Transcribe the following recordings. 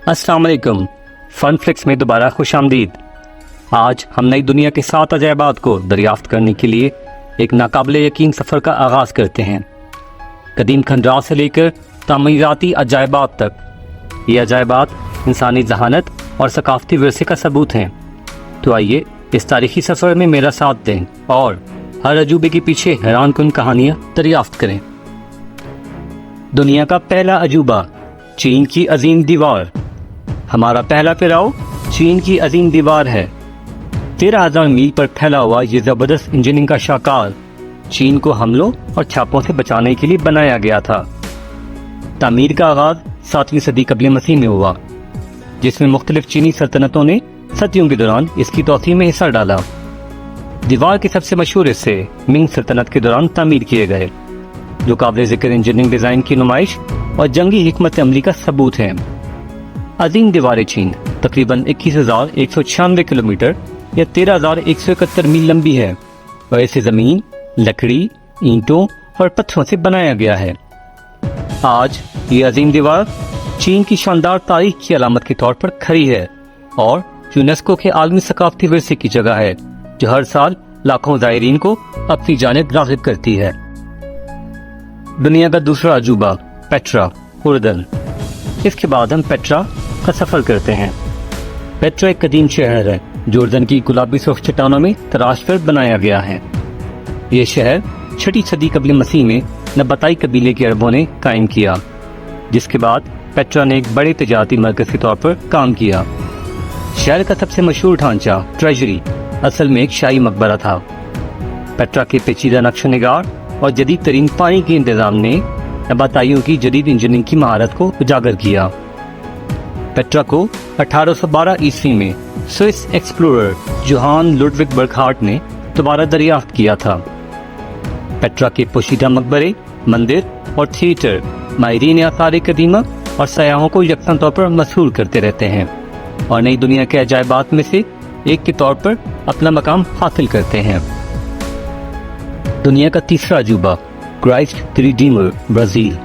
السلام علیکم، فن فلکس میں دوبارہ خوش آمدید۔ آج ہم نئی دنیا کے 7 عجائبات کو دریافت کرنے کے لیے ایک ناقابل یقین سفر کا آغاز کرتے ہیں، قدیم کھنڈرات سے لے کر تعمیراتی عجائبات تک۔ یہ عجائبات انسانی ذہانت اور ثقافتی ورثے کا ثبوت ہیں۔ تو آئیے اس تاریخی سفر میں میرا ساتھ دیں اور ہر عجوبے کے پیچھے حیران کن کہانیاں دریافت کریں۔ دنیا کا پہلا عجوبہ، چین کی عظیم دیوار۔ ہمارا پہلا پڑاؤ چین کی عظیم دیوار ہے۔ 13,000 میل پر پھیلا ہوا یہ زبردست انجینئرنگ کا شاہکار چین کو حملوں اور چھاپوں سے بچانے کے لیے بنایا گیا تھا۔ تعمیر کا آغاز 7ویں صدی قبل مسیح میں ہوا، جس میں مختلف چینی سلطنتوں نے صدیوں کے دوران اس کی توسیع میں حصہ ڈالا۔ دیوار کے سب سے مشہور حصے منگ سلطنت کے دوران تعمیر کیے گئے، جو قابل ذکر انجینئرنگ ڈیزائن کی نمائش اور جنگی حکمت عملی کا ثبوت ہے۔ عظیم دیوار چین تقریباً 21,196 کلومیٹر یا 13,171 میل لمبی ہے اور اسے زمین، لکڑی، اینٹوں اور پتھروں سے بنایا گیا ہے۔ آج یہ عظیم دیوار چین کی شاندار تاریخ کی علامت کے طور پر کھڑی ہے اور یونیسکو کے عالمی ثقافتی ورثے کی جگہ ہے، جو ہر سال لاکھوں زائرین کو اپنی جانب راغب کرتی ہے۔ دنیا کا دوسرا عجوبہ، پیٹرا، اردن۔ اس کے بعد ہم پیٹرا کا سفر کرتے ہیں۔ پیٹرا ایک قدیم شہر ہے جو اردن کی گلابی سرخ چٹانوں میں تراش کر بنایا گیا ہے۔ یہ شہر 6 صدی قبل مسیح میں نباتائی قبیلے کے عربوں نے قائم کیا، جس کے بعد پیٹرا نے ایک بڑے تجارتی مرکز کے طور پر کام کیا۔ شہر کا سب سے مشہور ڈھانچہ ٹریجری اصل میں ایک شاہی مقبرہ تھا۔ پیٹرا کے پیچیدہ نقش و نگار اور جدید ترین پانی کے انتظام نے نباتائیوں کی جدید انجینئرنگ کی مہارت کو اجاگر کیا۔ پیٹرا کو 1812 عیسوی میں سوئس ایکسپلورر جوہان لوڈوگ برکہارٹ نے دوبارہ دریافت کیا تھا۔ پیٹرا کے پوشیدہ مقبرے، مندر اور تھیٹر ماہرین آثار قدیمہ اور سیاحوں کو یکساں طور پر مسحور کرتے رہتے ہیں اور نئی دنیا کے عجائبات میں سے ایک کے طور پر اپنا مقام حاصل کرتے ہیں۔ دنیا کا تیسرا عجوبہ، کرائسٹ دی ریڈیمر، برازیل۔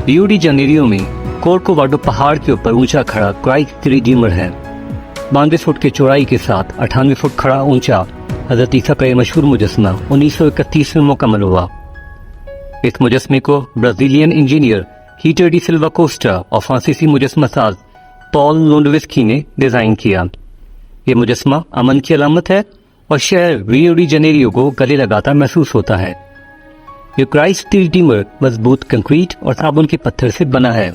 ریو ڈی جنیریو میں کورکوواڈو پہاڑ کے اوپر اونچا کھڑا کرائسٹ دی ریڈیمر ہے۔ 92 فٹ کی چوڑائی کے ساتھ 98 فٹ کھڑا اونچا حضرت عیسیٰ کا یہ مشہور مجسمہ 1931 میں مکمل ہوا۔ اس مجسمے کو برازیلین انجینئر ہیٹر ڈی سلوا کوسٹا اور فرانسیسی مجسمہ ساز پال لونڈوسکی نے ڈیزائن کیا۔ یہ مجسمہ امن کی علامت ہے اور شہر ریو ڈی جنیریو کو گلے لگاتا محسوس ہوتا ہے۔ یہ کرائسٹ دی ریڈیمر مضبوط کنکریٹ اور صابن کے پتھر سے بنا ہے۔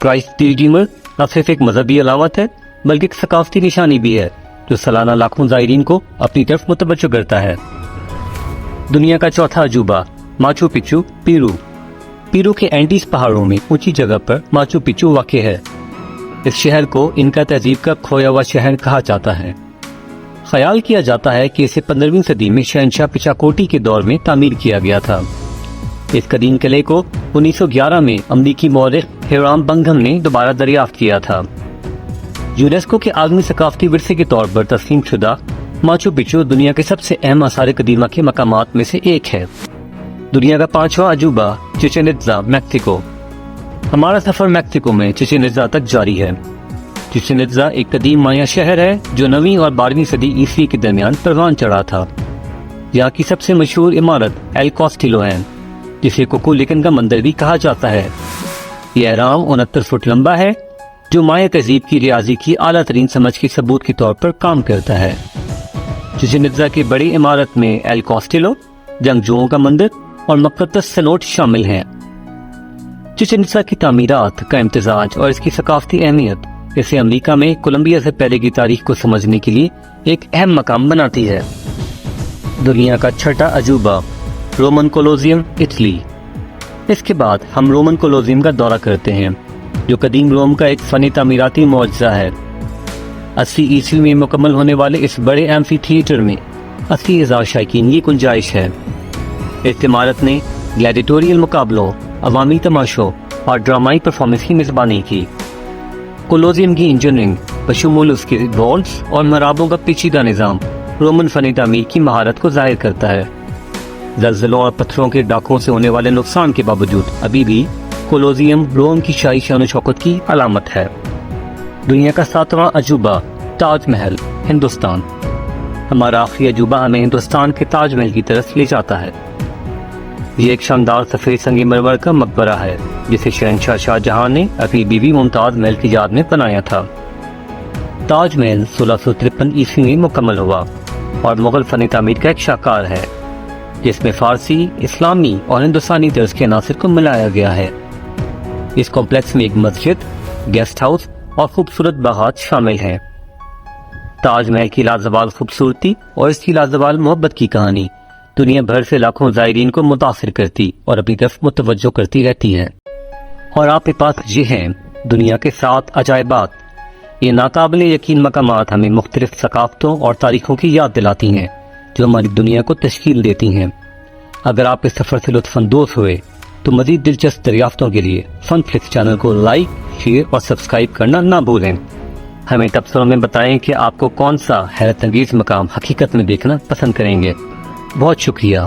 کرائسٹ دی ریڈیمر نہ صرف ایک مذہبی علامت ہے بلکہ ایک ثقافتی نشانی بھی ہے جو سالانہ لاکھوں زائرین کو اپنی طرف متوجہ کرتا ہے۔ دنیا کا چوتھا عجوبہ، ماچو پچو، پیرو۔ پیرو کے اینڈیز پہاڑوں میں اونچی جگہ پر ماچو پچو واقع ہے۔ اس شہر کو انکا تہذیب کا کھویا ہوا شہر کہا جاتا ہے۔ خیال کیا جاتا ہے کہ اسے 15ویں صدی میں شہنشاہ پچاکوٹی کے دور میں تعمیر کیا گیا تھا۔ اس قدیم قلعے کو 1911 میں امریکی مورخ ہیرام بنگھم نے دوبارہ دریافت کیا تھا۔ یونیسکو کے عالمی ثقافتی ورثے کے طور پر تسلیم شدہ ماچو پچو دنیا کے سب سے اہم آثار قدیمہ کے مقامات میں سے ایک ہے۔ دنیا کا پانچواں عجوبہ، چچن اٹزا، میکسیکو۔ ہمارا سفر میکسیکو میں چچن اٹزا تک جاری ہے۔ چچن اٹزا ایک قدیم مایا شہر ہے جو 9ویں اور 12ویں صدی عیسوی کے درمیان پروان چڑھا تھا۔ یہاں کی سب سے مشہور عمارت ایل کاسٹیلو ہے، جسے کوکولیکن کا مندر بھی کہا جاتا ہے۔ یہ اہرام 69 فٹ لمبا ہے جو مایا تہذیب کی ریاضی کی اعلیٰ ترین سمجھ کے ثبوت کے طور پر کام کرتا ہے۔ چچن اٹزا کی بڑی عمارت میں ایل کاسٹیلو، جنگجوؤں کا مندر اور مقدس سنوٹ شامل ہیں۔ چچن اٹزا کی تعمیرات کا امتزاج اور اس کی ثقافتی اہمیت اسے امریکہ میں کولمبیا سے پہلے کی تاریخ کو سمجھنے کے لیے ایک اہم مقام بناتی ہے۔ دنیا کا چھٹا عجوبہ، رومن کولوزیم، اٹلی۔ اس کے بعد ہم رومن کولوزیم کا دورہ کرتے ہیں، جو قدیم روم کا ایک فنی تعمیراتی معجزہ ہے۔ 80 عیسوی میں مکمل ہونے والے اس بڑے ایمفی تھیٹر میں 80,000 شائقین کی گنجائش ہے۔ اس عمارت نے گلیڈیٹوریل مقابلوں، عوامی تماشوں اور ڈرامائی پرفارمنس کی میزبانی کی۔ کولوزیم کی انجینئرنگ بشمول اس کے والز اور محرابوں کا پیچیدہ نظام رومن فنی تعمیر کی مہارت کو ظاہر کرتا ہے۔ زلزلوں اور پتھروں کے ڈاکوں سے ہونے والے نقصان کے باوجود ابھی بھی کولوزیم روم کی شاہی شان و شوکت کی علامت ہے۔ دنیا کا 7واں عجوبہ تاج محل ہندوستان۔ ہمارا آخری عجوبہ ہمیں ہندوستان کے تاج محل کی طرف لے جاتا ہے۔ یہ ایک شاندار سفید سنگ مرمر کا مقبرہ ہے جسے شہنشاہ شاہ جہاں نے اپنی بیوی ممتاز محل کی یاد میں بنایا تھا۔ تاج محل 1653 عیسوی میں مکمل ہوا اور مغل فن تعمیر کا ایک شاہکار ہے جس میں فارسی، اسلامی اور ہندوستانی طرز کے عناصر کو ملایا گیا ہے۔ اس کمپلیکس میں ایک مسجد، گیسٹ ہاؤس اور خوبصورت باغات شامل ہیں۔ تاج محل کی لازوال خوبصورتی اور اس کی لازوال محبت کی کہانی دنیا بھر سے لاکھوں زائرین کو متاثر کرتی اور اپنی طرف متوجہ کرتی رہتی ہے۔ اور آپ کے پاس یہ ہیں دنیا کے 7 عجائبات۔ یہ ناقابل یقین مقامات ہمیں مختلف ثقافتوں اور تاریخوں کی یاد دلاتی ہیں جو ہماری دنیا کو تشکیل دیتی ہیں۔ اگر آپ اس سفر سے لطف اندوز ہوئے تو مزید دلچسپ دریافتوں کے لیے فن فلکس چینل کو لائک، شیئر اور سبسکرائب کرنا نہ بھولیں۔ ہمیں تبصروں میں بتائیں کہ آپ کو کون سا حیرت انگیز مقام حقیقت میں دیکھنا پسند کریں گے۔ بہت شکریہ۔